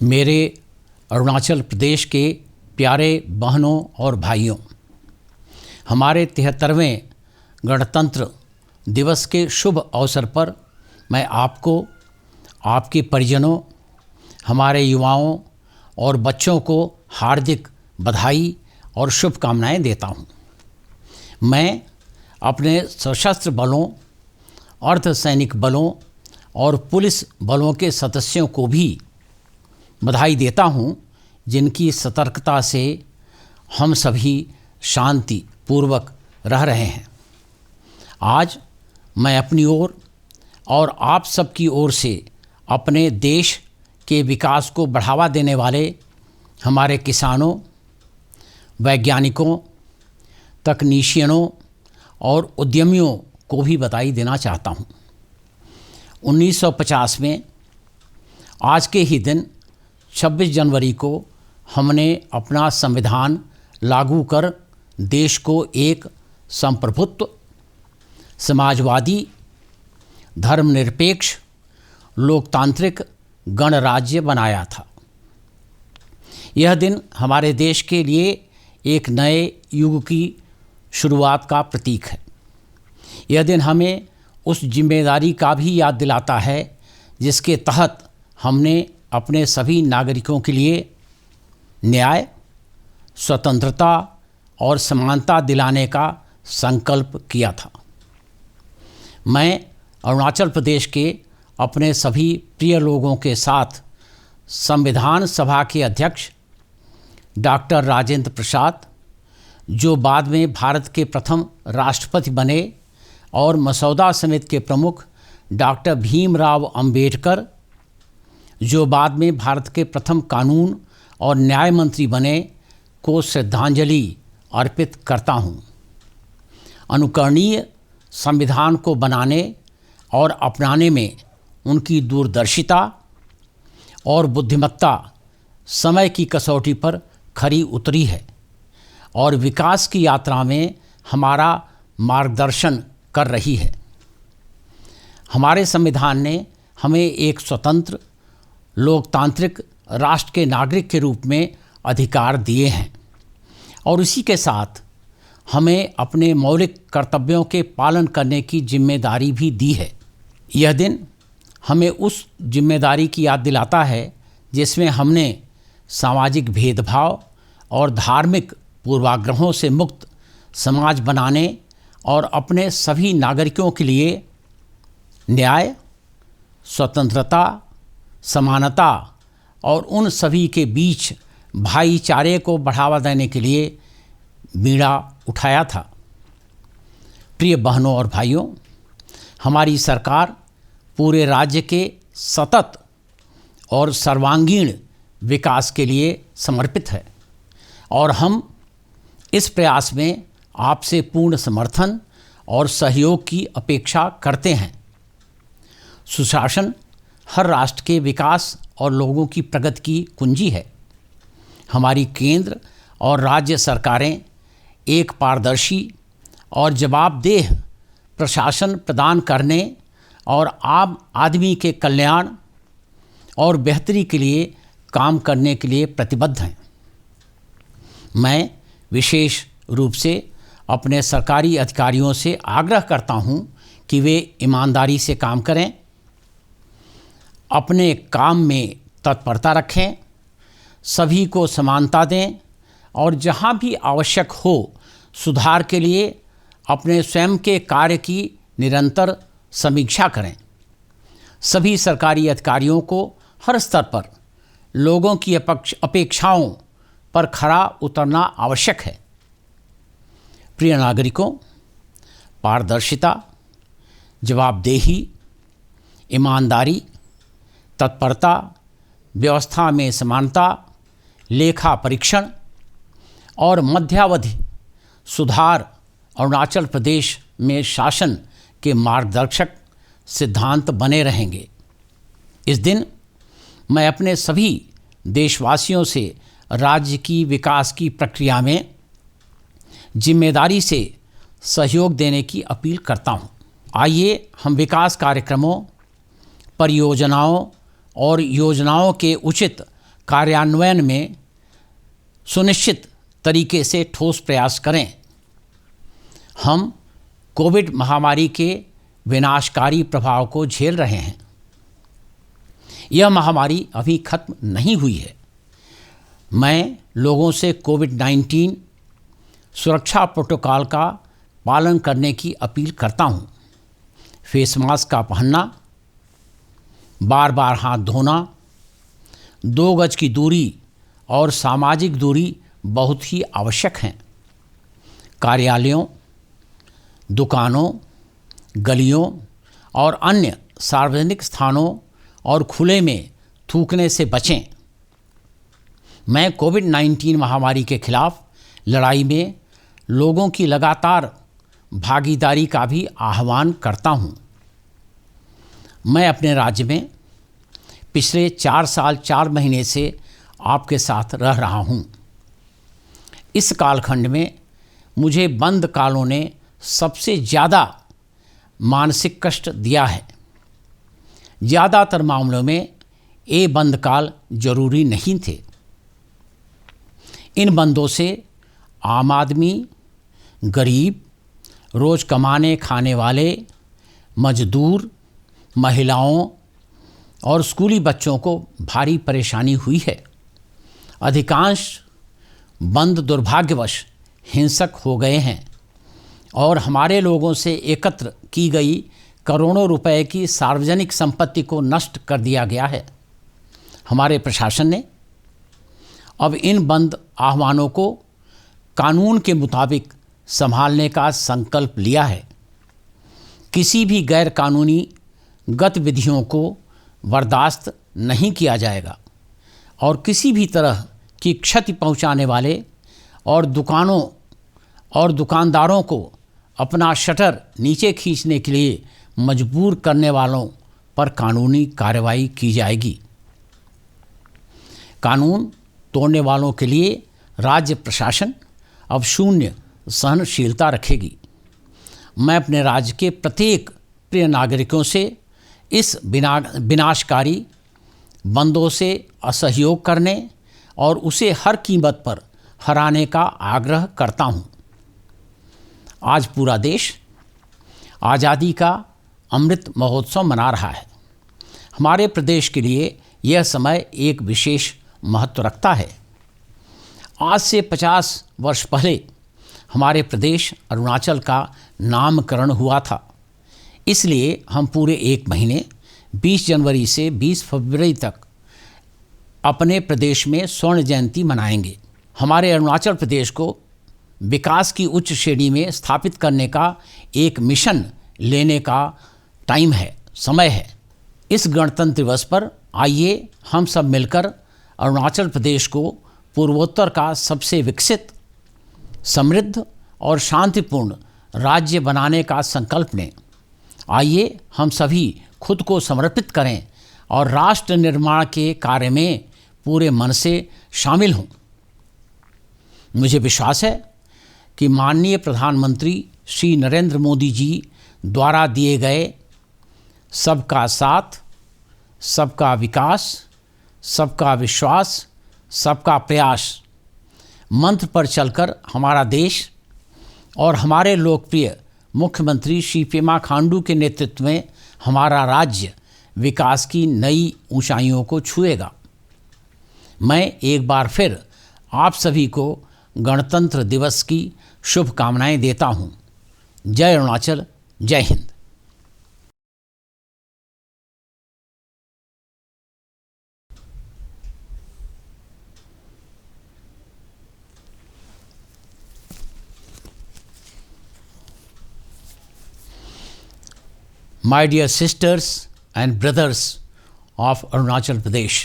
मेरे अरुणाचल प्रदेश के प्यारे बहनों और भाइयों, हमारे 73वें गणतंत्र दिवस के शुभ अवसर पर मैं आपको, आपके परिजनों, हमारे युवाओं और बच्चों को हार्दिक बधाई और शुभकामनाएं देता हूं। मैं अपने सशस्त्र बलों, अर्धसैनिक बलों और पुलिस बलों के सदस्यों को भी बधाई देता हूं, जिनकी सतर्कता से हम सभी शांति पूर्वक रह रहे हैं। आज मैं अपनी ओर और आप सबकी ओर से अपने देश के विकास को बढ़ावा देने वाले हमारे किसानों, वैज्ञानिकों, तकनीशियनों और उद्यमियों को भी बधाई देना चाहता हूं। 1950 में आज के ही दिन 26 जनवरी को हमने अपना संविधान लागू कर देश को एक संप्रभुत्व, समाजवादी, धर्मनिरपेक्ष, लोकतांत्रिक गणराज्य बनाया था। यह दिन हमारे देश के लिए एक नए युग की शुरुआत का प्रतीक है। यह दिन हमें उस जिम्मेदारी का भी याद दिलाता है जिसके तहत हमने अपने सभी नागरिकों के लिए न्याय, स्वतंत्रता और समानता दिलाने का संकल्प किया था। मैं अरुणाचल प्रदेश के अपने सभी प्रिय लोगों के साथ संविधान सभा के अध्यक्ष डॉक्टर राजेंद्र प्रसाद, जो बाद में भारत के प्रथम राष्ट्रपति बने, और मसौदा समिति के प्रमुख डॉक्टर भीमराव अंबेडकर, जो बाद में भारत के प्रथम कानून और न्याय मंत्री बने, को श्रद्धांजलि अर्पित करता हूँ। अनुकरणीय संविधान को बनाने और अपनाने में उनकी दूरदर्शिता और बुद्धिमत्ता समय की कसौटी पर खरी उतरी है और विकास की यात्रा में हमारा मार्गदर्शन कर रही है। हमारे संविधान ने हमें एक स्वतंत्र, लोकतांत्रिक राष्ट्र के नागरिक के रूप में अधिकार दिए हैं और इसी के साथ हमें अपने मौलिक कर्तव्यों के पालन करने की जिम्मेदारी भी दी है। यह दिन हमें उस जिम्मेदारी की याद दिलाता है जिसमें हमने सामाजिक भेदभाव और धार्मिक पूर्वाग्रहों से मुक्त समाज बनाने और अपने सभी नागरिकों के लिए न्याय, स्वतंत्रता, समानता और उन सभी के बीच भाईचारे को बढ़ावा देने के लिए बीड़ा उठाया था। प्रिय बहनों और भाइयों, हमारी सरकार पूरे राज्य के सतत और सर्वांगीण विकास के लिए समर्पित है और हम इस प्रयास में आपसे पूर्ण समर्थन और सहयोग की अपेक्षा करते हैं। सुशासन हर राष्ट्र के विकास और लोगों की प्रगति की कुंजी है। हमारी केंद्र और राज्य सरकारें एक पारदर्शी और जवाबदेह प्रशासन प्रदान करने और आम आदमी के कल्याण और बेहतरी के लिए काम करने के लिए प्रतिबद्ध हैं। मैं विशेष रूप से अपने सरकारी अधिकारियों से आग्रह करता हूं कि वे ईमानदारी से काम करें, अपने काम में तत्परता रखें, सभी को समानता दें और जहां भी आवश्यक हो सुधार के लिए अपने स्वयं के कार्य की निरंतर समीक्षा करें। सभी सरकारी अधिकारियों को हर स्तर पर लोगों की अपेक्षाओं पर खरा उतरना आवश्यक है। प्रिय नागरिकों, पारदर्शिता, जवाबदेही, ईमानदारी, तत्परता, व्यवस्था में समानता, लेखा परीक्षण और मध्यावधि सुधार अरुणाचल प्रदेश में शासन के मार्गदर्शक सिद्धांत बने रहेंगे। इस दिन मैं अपने सभी देशवासियों से राज्य की विकास की प्रक्रिया में जिम्मेदारी से सहयोग देने की अपील करता हूं। आइए हम विकास कार्यक्रमों, परियोजनाओं और योजनाओं के उचित कार्यान्वयन में सुनिश्चित तरीके से ठोस प्रयास करें। हम कोविड महामारी के विनाशकारी प्रभाव को झेल रहे हैं। यह महामारी अभी खत्म नहीं हुई है। मैं लोगों से कोविड-19 सुरक्षा प्रोटोकॉल का पालन करने की अपील करता हूँ। फेस मास्क का पहनना, बार बार हाथ धोना, 2 गज की दूरी और सामाजिक दूरी बहुत ही आवश्यक हैं। कार्यालयों, दुकानों, गलियों और अन्य सार्वजनिक स्थानों और खुले में थूकने से बचें। मैं कोविड-19 महामारी के खिलाफ लड़ाई में लोगों की लगातार भागीदारी का भी आह्वान करता हूं। मैं अपने राज्य में पिछले 4 साल 4 महीने से आपके साथ रह रहा हूं। इस कालखंड में मुझे बंद कालों ने सबसे ज़्यादा मानसिक कष्ट दिया है। ज़्यादातर मामलों में ये बंद काल जरूरी नहीं थे। इन बंदों से आम आदमी, गरीब, रोज़ कमाने खाने वाले, मजदूर, महिलाओं और स्कूली बच्चों को भारी परेशानी हुई है। अधिकांश बंद दुर्भाग्यवश हिंसक हो गए हैं और हमारे लोगों से एकत्र की गई करोड़ों रुपए की सार्वजनिक संपत्ति को नष्ट कर दिया गया है। हमारे प्रशासन ने अब इन बंद आह्वानों को कानून के मुताबिक संभालने का संकल्प लिया है। किसी भी गैर कानूनी गतिविधियों को बर्दाश्त नहीं किया जाएगा और किसी भी तरह की क्षति पहुंचाने वाले और दुकानों और दुकानदारों को अपना शटर नीचे खींचने के लिए मजबूर करने वालों पर कानूनी कार्रवाई की जाएगी। कानून तोड़ने वालों के लिए राज्य प्रशासन अब शून्य सहनशीलता रखेगी। मैं अपने राज्य के प्रत्येक प्रिय नागरिकों से इस विनाशकारी बंदों से असहयोग करने और उसे हर कीमत पर हराने का आग्रह करता हूँ। आज पूरा देश आज़ादी का अमृत महोत्सव मना रहा है। हमारे प्रदेश के लिए यह समय एक विशेष महत्व रखता है। आज से 50 वर्ष पहले हमारे प्रदेश अरुणाचल का नामकरण हुआ था। इसलिए हम पूरे 1 महीने 20 जनवरी से 20 फरवरी तक अपने प्रदेश में स्वर्ण जयंती मनाएंगे। हमारे अरुणाचल प्रदेश को विकास की उच्च श्रेणी में स्थापित करने का एक मिशन लेने का टाइम है, समय है। इस गणतंत्र दिवस पर आइए हम सब मिलकर अरुणाचल प्रदेश को पूर्वोत्तर का सबसे विकसित, समृद्ध और शांतिपूर्ण राज्य बनाने का संकल्प लें। आइए हम सभी खुद को समर्पित करें और राष्ट्र निर्माण के कार्य में पूरे मन से शामिल हों। मुझे विश्वास है कि माननीय प्रधानमंत्री श्री नरेंद्र मोदी जी द्वारा दिए गए सबका साथ, सबका विकास, सबका विश्वास, सबका प्रयास मंत्र पर चलकर हमारा देश और हमारे लोकप्रिय मुख्यमंत्री श्री पेमा खांडू के नेतृत्व में हमारा राज्य विकास की नई ऊंचाइयों को छुएगा। मैं एक बार फिर आप सभी को गणतंत्र दिवस की शुभकामनाएं देता हूं। जय अरुणाचल, जय Hind. My dear sisters and brothers of Arunachal Pradesh,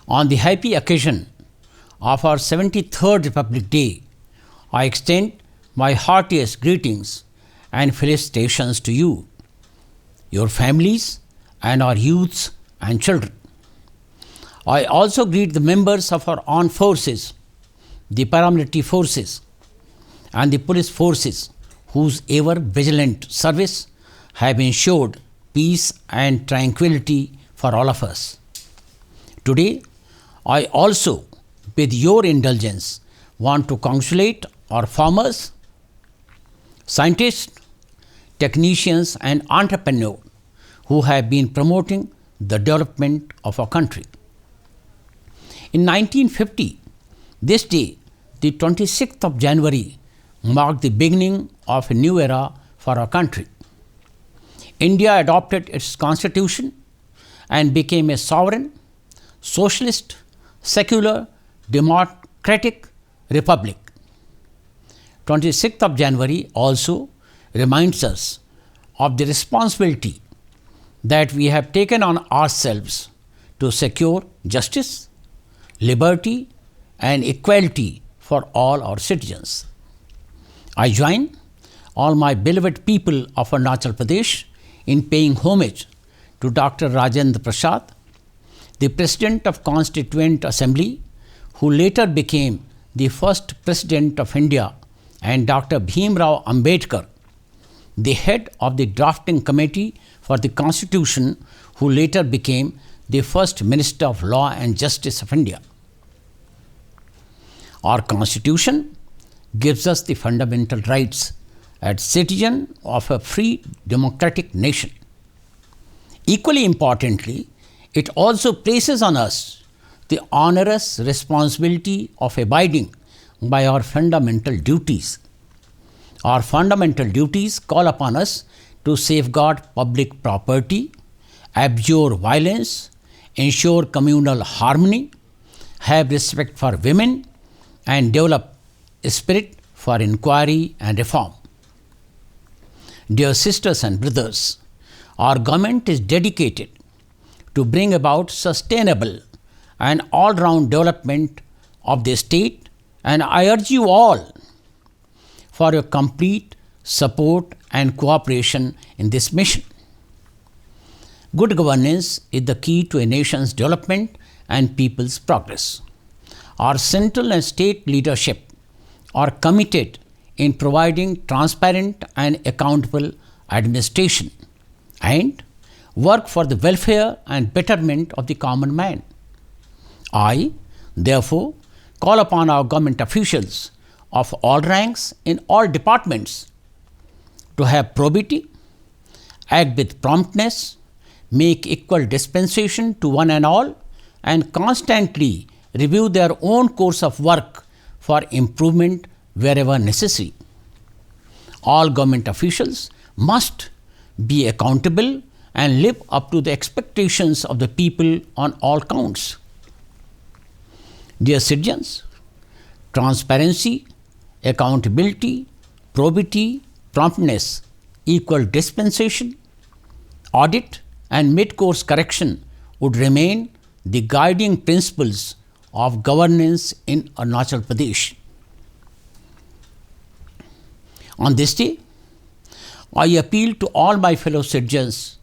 on the happy occasion of our 73rd Republic Day, I extend my heartiest greetings and felicitations to you, your families, and our youths and children. I also greet the members of our armed forces, the paramilitary forces, and the police forces whose ever vigilant service have ensured peace and tranquility for all of us. Today, I also, with your indulgence, want to congratulate our farmers, scientists, technicians, and entrepreneurs who have been promoting the development of our country. In 1950, this day, the 26th of January, marked the beginning of a new era for our country. India adopted its constitution and became a sovereign, socialist, secular, democratic republic. 26th of January also reminds us of the responsibility that we have taken on ourselves to secure justice, liberty, and equality for all our citizens. I join all my beloved people of Arunachal Pradesh in paying homage to Dr. Rajendra Prasad, the President of Constituent Assembly, who later became the first President of India, and Dr. Bhimrao Ambedkar, the head of the drafting committee for the Constitution, who later became the first Minister of Law and Justice of India. Our Constitution gives us the fundamental rights as citizen of a free democratic nation. Equally importantly, it also places on us the onerous responsibility of abiding by our fundamental duties. Our fundamental duties call upon us to safeguard public property, abjure violence, ensure communal harmony, have respect for women, and develop a spirit for inquiry and reform. Dear sisters and brothers, our government is dedicated to bring about sustainable and all-round development of the state, and I urge you all for your complete support and cooperation in this mission. Good governance is the key to a nation's development and people's progress. Our central and state leadership are committed in providing transparent and accountable administration and work for the welfare and betterment of the common man. I, therefore, call upon our government officials of all ranks in all departments to have probity, act with promptness, make equal dispensation to one and all, and constantly review their own course of work for improvement wherever necessary. All government officials must be accountable and live up to the expectations of the people on all counts. Dear citizens, transparency, accountability, probity, promptness, equal dispensation, audit, and mid-course correction would remain the guiding principles of governance in Arunachal Pradesh. On this day, I appeal to all my fellow citizens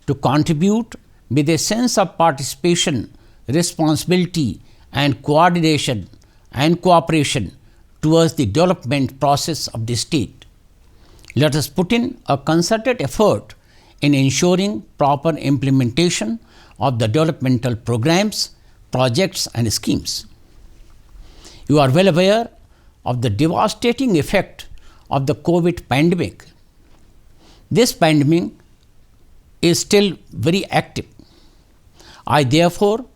to contribute with a sense of participation, responsibility, and coordination and cooperation towards the development process of the state. Let us put in a concerted effort in ensuring proper implementation of the developmental programs, projects, and schemes. You are well aware of the devastating effect of the COVID pandemic. This pandemic is still very active. I therefore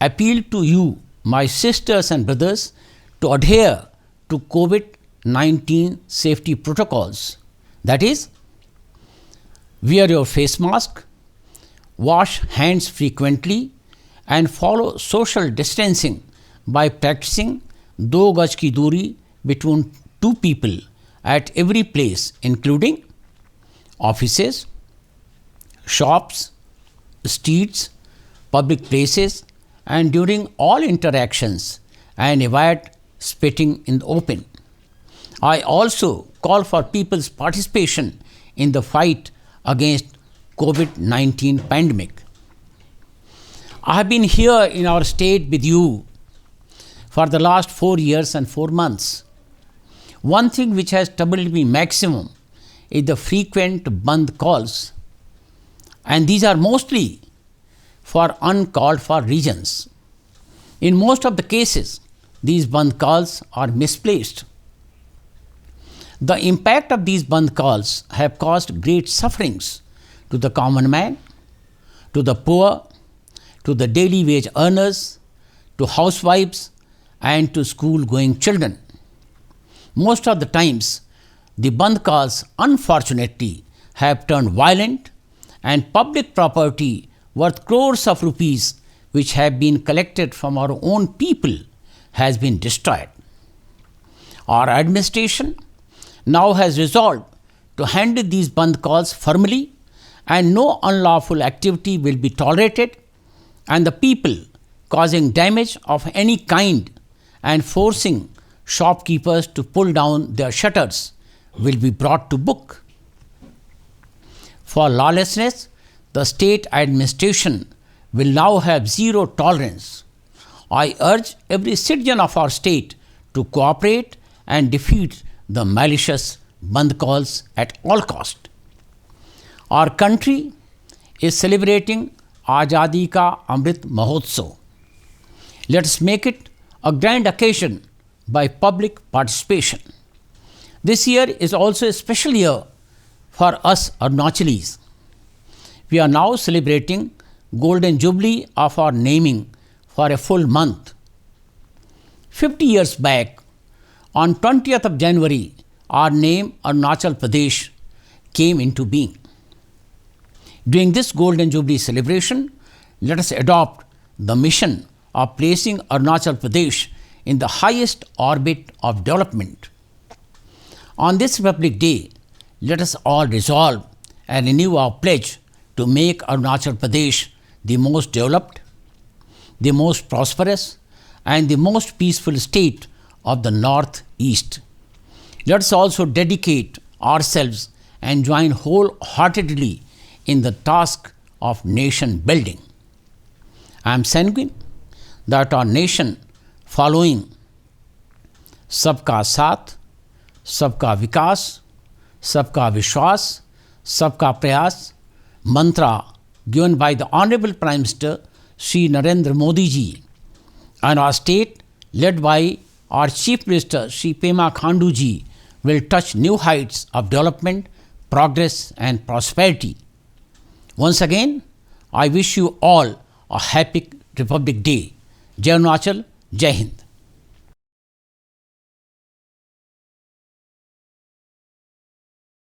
appeal to you, my sisters and brothers, to adhere to COVID-19 safety protocols. That is, wear your face mask, wash hands frequently, and follow social distancing by practicing 2 gaj ki duri between two people at every place, including offices, shops, streets, public places, and during all interactions, and avoid spitting in the open. I also call for people's participation in the fight against COVID-19 pandemic. I have been here in our state with you for the last 4 years and 4 months. One thing which has troubled me maximum is the frequent band calls, and these are mostly for uncalled for reasons. In most of the cases, these Bandh calls are misplaced. The impact of these Bandh calls have caused great sufferings to the common man, to the poor, to the daily wage earners, to housewives, and to school-going children. Most of the times, the Bandh calls, unfortunately, have turned violent, and public property worth crores of rupees, which have been collected from our own people, has been destroyed. Our administration now has resolved to handle these Bandh calls firmly, and no unlawful activity will be tolerated, and the people causing damage of any kind and forcing shopkeepers to pull down their shutters will be brought to book. For lawlessness, the state administration will now have zero tolerance. I urge every citizen of our state to cooperate and defeat the malicious Bandh calls at all cost. Our country is celebrating Azadi Ka Amrit Mahotsav. Let us make it a grand occasion by public participation. This year is also a special year for us Arunachalis. We are now celebrating Golden Jubilee of our naming for a full month. 50 years back, on 20th of January, our name Arunachal Pradesh came into being. During this Golden Jubilee celebration, let us adopt the mission of placing Arunachal Pradesh in the highest orbit of development. On this Republic Day, let us all resolve and renew our pledge to make Arunachal Pradesh the most developed, the most prosperous, and the most peaceful state of the Northeast. Let us also dedicate ourselves and join wholeheartedly in the task of nation building. I am sanguine that our nation, following Sabka Saath, Sabka Vikas, Sabka Vishwas, Sabka Prayas mantra given by the Honorable Prime Minister Shri Narendra Modi ji, and our state led by our Chief Minister Shri Pema Khandu ji will touch new heights of development, progress and prosperity. Once again, I wish you all a happy Republic Day. Jai Arunachal, Jai Hind.